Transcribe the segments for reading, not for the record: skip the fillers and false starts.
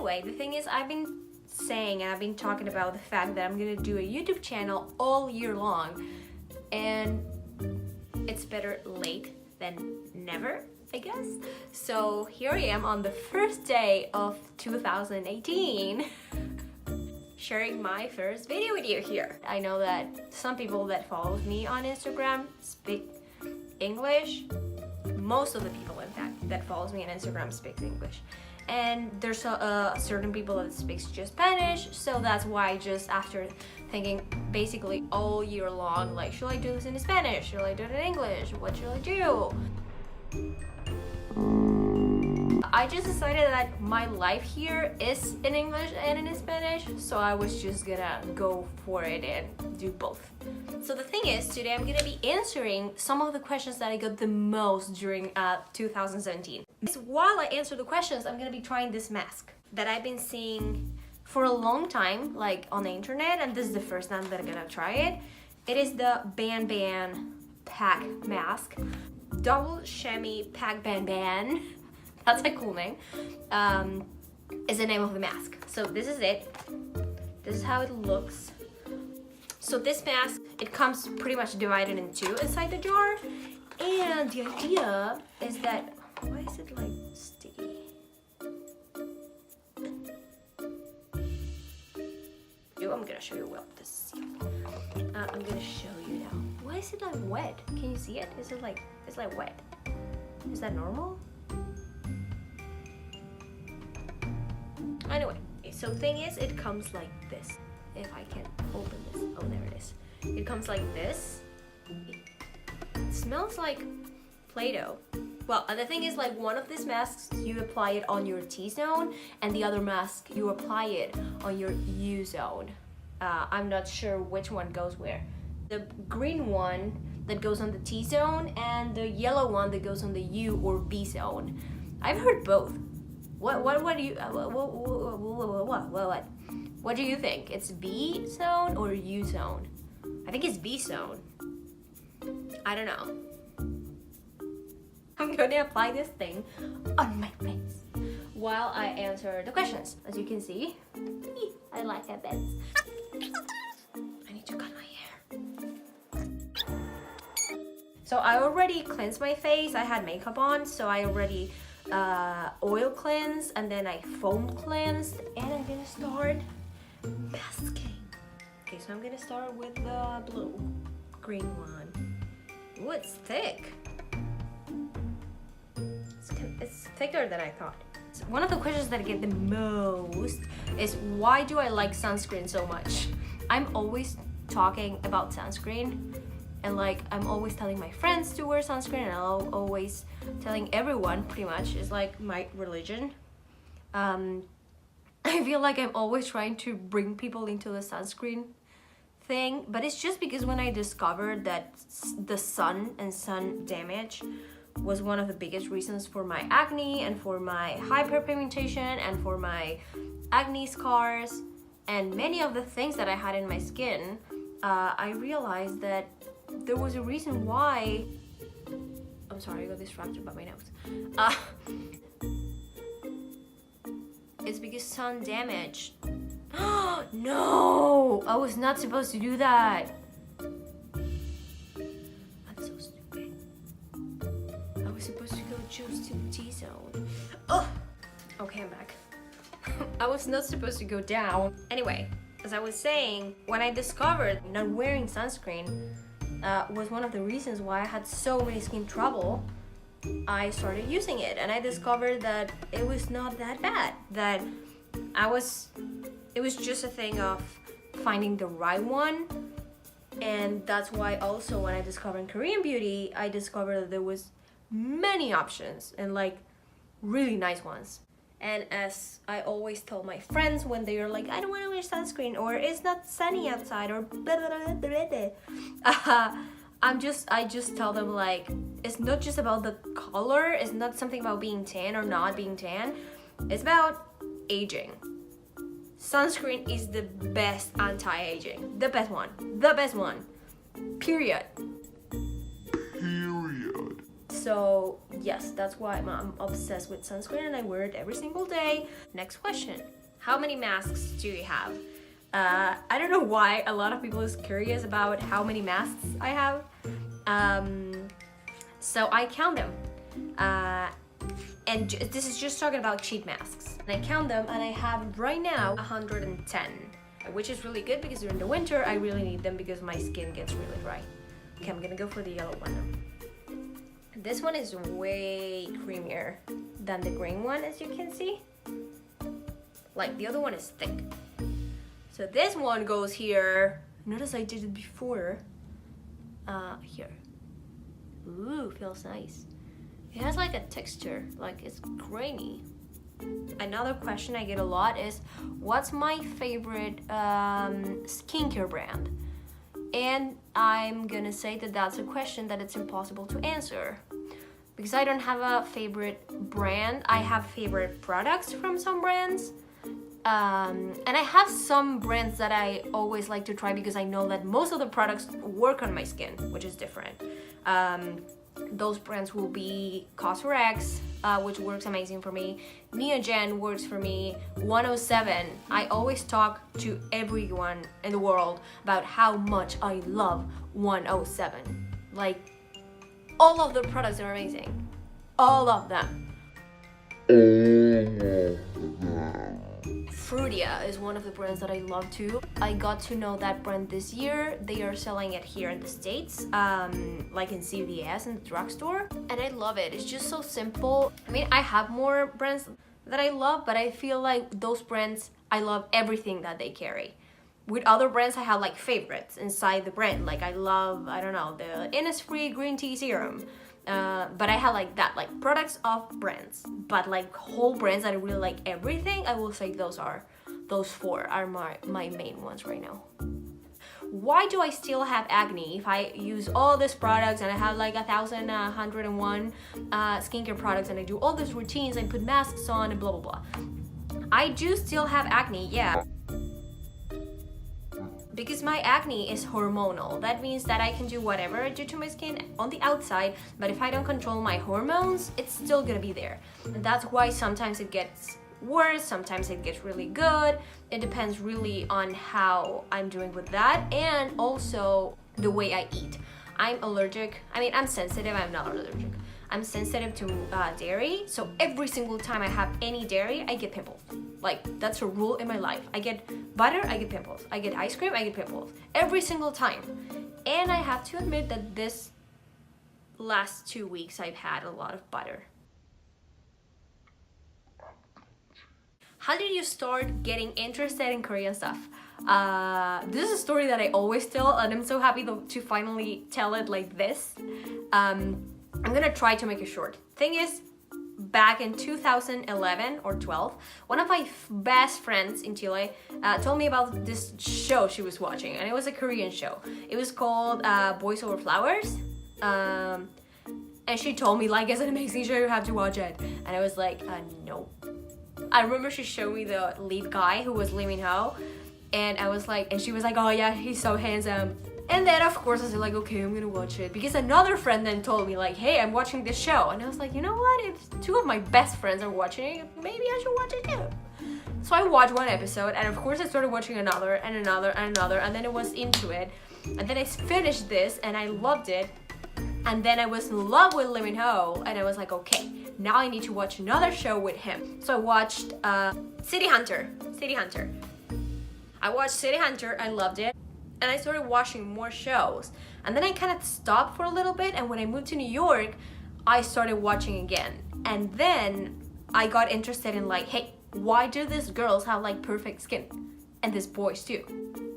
Anyway, the thing is, I've been saying and I've been talking about the fact that I'm gonna do a YouTube channel all year long, and it's better late than never, I guess. So here I am on the first day of 2018 sharing my first video with you here. I know that some people that follow me on Instagram speak English. Most of the people, in fact, that follows me on Instagram speaks English. And there's certain people that speaks just Spanish, so that's why just after thinking basically all year long, like, should I do this in Spanish? Should I do it in English? What should I do? I just decided that my life here is in English and in Spanish, so I was just gonna go for it and do both. So the thing is, today I'm gonna be answering some of the questions that I got the most during 2017. So while I answer the questions, I'm gonna be trying this mask that I've been seeing for a long time, like on the internet, and this is the first time that I'm gonna try it. It is the Ban Ban Pack Mask. Double Chamois Pack Ban Ban. That's a cool name. Is the name of the mask. So this is it. This is how it looks. So this mask, it comes pretty much divided in two inside the jar. And the idea is that, why is it like sticky? I'm gonna show you well this. I'm gonna show you now. Why is it like wet? Can you see it? Is it like, it's like wet? Is that normal? Anyway, so thing is, it comes like this. If I can open this, oh, there it is. It comes like this. It smells like Play-Doh. Well, and the thing is, like, one of these masks, you apply it on your T-zone, and the other mask, you apply it on your U-zone. I'm not sure which one goes where. The green one that goes on the T-zone, and the yellow one that goes on the U or B-zone. I've heard both. What do you, what do you think? It's B zone or U zone? I think it's B zone. I don't know. I'm gonna apply this thing on my face while I answer the questions. As you can see, I like that bit. I need to cut my hair. So I already cleansed my face. I had makeup on, so I already oil cleansed, and then I foam cleansed, and I'm gonna start masking. Okay, so I'm gonna start with the green one. Ooh, it's thick. It's thicker than I thought. So one of the questions that I get the most is, why do I like sunscreen so much? I'm always talking about sunscreen, and like, I'm always telling my friends to wear sunscreen, and I'm always telling everyone, pretty much. It's like my religion. I feel like I'm always trying to bring people into the sunscreen thing, but it's just because when I discovered that the sun and sun damage was one of the biggest reasons for my acne and for my hyperpigmentation and for my acne scars and many of the things that I had in my skin, I realized that there was a reason why. I'm sorry, I got distracted by my nose. It's because sun damage. No! I was not supposed to do that. I'm so stupid. I was supposed to go just to the T-zone. Oh! Okay, I'm back. I was not supposed to go down. Anyway, as I was saying, when I discovered not wearing sunscreen was one of the reasons why I had so many skin trouble, I started using it, and I discovered that it was not that bad. That it was just a thing of finding the right one. And that's why also when I discovered Korean beauty, I discovered that there was many options, and like really nice ones. And as I always tell my friends when they are like, I don't want to wear sunscreen, or it's not sunny outside, or blah, blah, blah, blah, blah. I just tell them, like, it's not just about the color, it's not something about being tan or not being tan, it's about aging. Sunscreen is the best anti-aging, the best one, period. So yes, that's why I'm obsessed with sunscreen, and I wear it every single day. Next question. how many masks do you have? I don't know why a lot of people is curious about how many masks I have. So I count them. And this is just talking about sheet masks. And I count them, and I have right now 110, which is really good because during the winter I really need them because my skin gets really dry. Okay, I'm gonna go for the yellow one now. This one is way creamier than the green one, as you can see. Like, the other one is thick. So this one goes here. Notice I did it before. Here. Ooh, feels nice. It has like a texture, like it's grainy. Another question I get a lot is, what's my favorite skincare brand? And I'm gonna say that that's a question that it's impossible to answer. Because I don't have a favorite brand. I have favorite products from some brands. And I have some brands that I always like to try because I know that most of the products work on my skin, which is different. Those brands will be Cosrx, which works amazing for me. Neogen works for me. 107. I always talk to everyone in the world about how much I love 107. Like, all of the products are amazing. All of them. Frutia is one of the brands that I love too. I got to know that brand this year. They are selling it here in the States, like in CVS and the drugstore. And I love it. It's just so simple. I mean, I have more brands that I love, but I feel like those brands, I love everything that they carry. With other brands, I have like favorites inside the brand. Like I love, I don't know, the Innisfree green tea serum. But I have like that, like products of brands, but like whole brands that I really like everything, I will say those four are my main ones right now. Why do I still have acne if I use all these products and I have like 1,101 skincare products and I do all these routines, I put masks on and blah blah blah? I do still have acne, yeah. Because my acne is hormonal. That means that I can do whatever I do to my skin on the outside, but if I don't control my hormones, it's still gonna be there. And that's why sometimes it gets worse, sometimes it gets really good. It depends really on how I'm doing with that, and also the way I eat. I'm allergic, I mean, I'm sensitive, I'm not allergic. I'm sensitive to dairy, so every single time I have any dairy, I get pimples. Like, that's a rule in my life. I get butter, I get pimples. I get ice cream, I get pimples. Every single time. And I have to admit that this last 2 weeks, I've had a lot of butter. How did you start getting interested in Korean stuff? This is a story that I always tell, and I'm so happy to finally tell it like this. I'm gonna try to make it short. Thing is, back in 2011 or 12, one of my best friends in Chile told me about this show she was watching, and it was a Korean show. It was called Boys Over Flowers. And she told me, like, it's an amazing show, you have to watch it. And I was like, no. I remember she showed me the lead guy who was Lee Min-ho, and I was like, and she was like, oh yeah, he's so handsome. And then of course I was like, okay, I'm gonna watch it, because another friend then told me like, hey, I'm watching this show, and I was like, you know what, if two of my best friends are watching it, maybe I should watch it too. So I watched one episode, and of course I started watching another and another and another, and then I was into it, and then I finished this and I loved it, and then I was in love with Lee Min-ho, and I was like, okay, now I need to watch another show with him. So I watched City Hunter. I watched City Hunter, I loved it. And I started watching more shows. And then I kind of stopped for a little bit, and when I moved to New York, I started watching again. And then I got interested in like, hey, why do these girls have like perfect skin? And these boys too.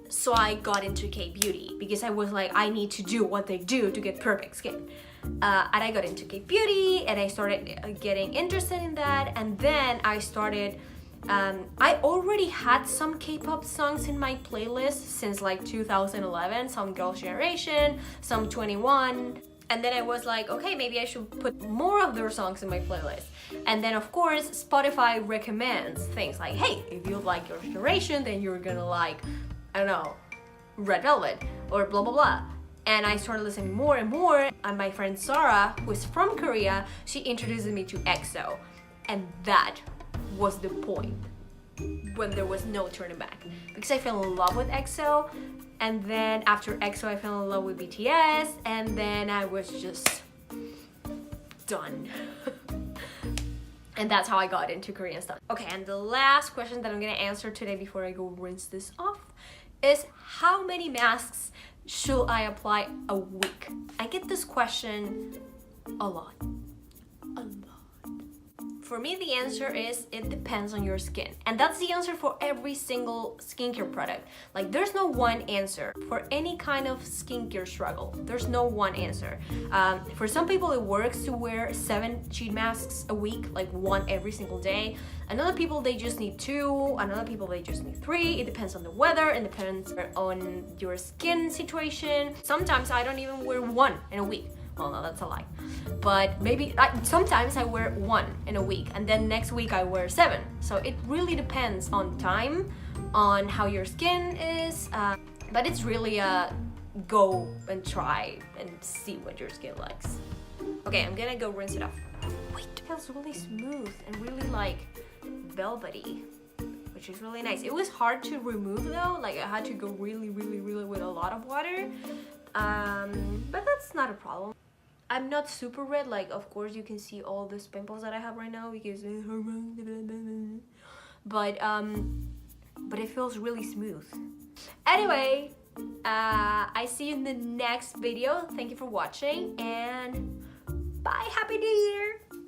So I got into K-beauty because I was like, I need to do what they do to get perfect skin. And I got into K-beauty, and I started getting interested in that. And then I started I already had some K-pop songs in my playlist since like 2011, some Girls' Generation, some 21, and then I was like, okay, maybe I should put more of their songs in my playlist. And then of course Spotify recommends things like, hey, if you like Girls' Generation, then you're gonna like, I don't know, Red Velvet or blah blah blah. And I started listening more and more, and my friend Sarah, who is from Korea, she introduced me to EXO, and that was the point. when there was no turning back, because I fell in love with EXO, and then after EXO I fell in love with BTS, and then I was just done. And that's how I got into Korean stuff. Okay, and the last question that I'm gonna answer today before I go rinse this off is, how many masks should I apply a week? I get this question a lot. For me, the answer is, it depends on your skin. And that's the answer for every single skincare product. Like, there's no one answer for any kind of skincare struggle. There's no one answer. For some people, it works to wear 7 sheet masks a week, like 1 every single day. Another people, they just need 2. Another people, they just need 3. It depends on the weather. It depends on your skin situation. Sometimes I don't even wear 1 in a week. Well, no, that's a lie. But maybe sometimes I wear 1 in a week, and then next week I wear 7. So it really depends on time, on how your skin is. But it's really a go and try and see what your skin likes. Okay, I'm gonna go rinse it off. Wait, it feels really smooth and really like velvety, which is really nice. It was hard to remove though. Like, I had to go really with a lot of water. But that's not a problem. I'm not super red, like, of course you can see all these pimples that I have right now because but it feels really smooth. Anyway, I see you in the next video. Thank you for watching, and bye. Happy New Year.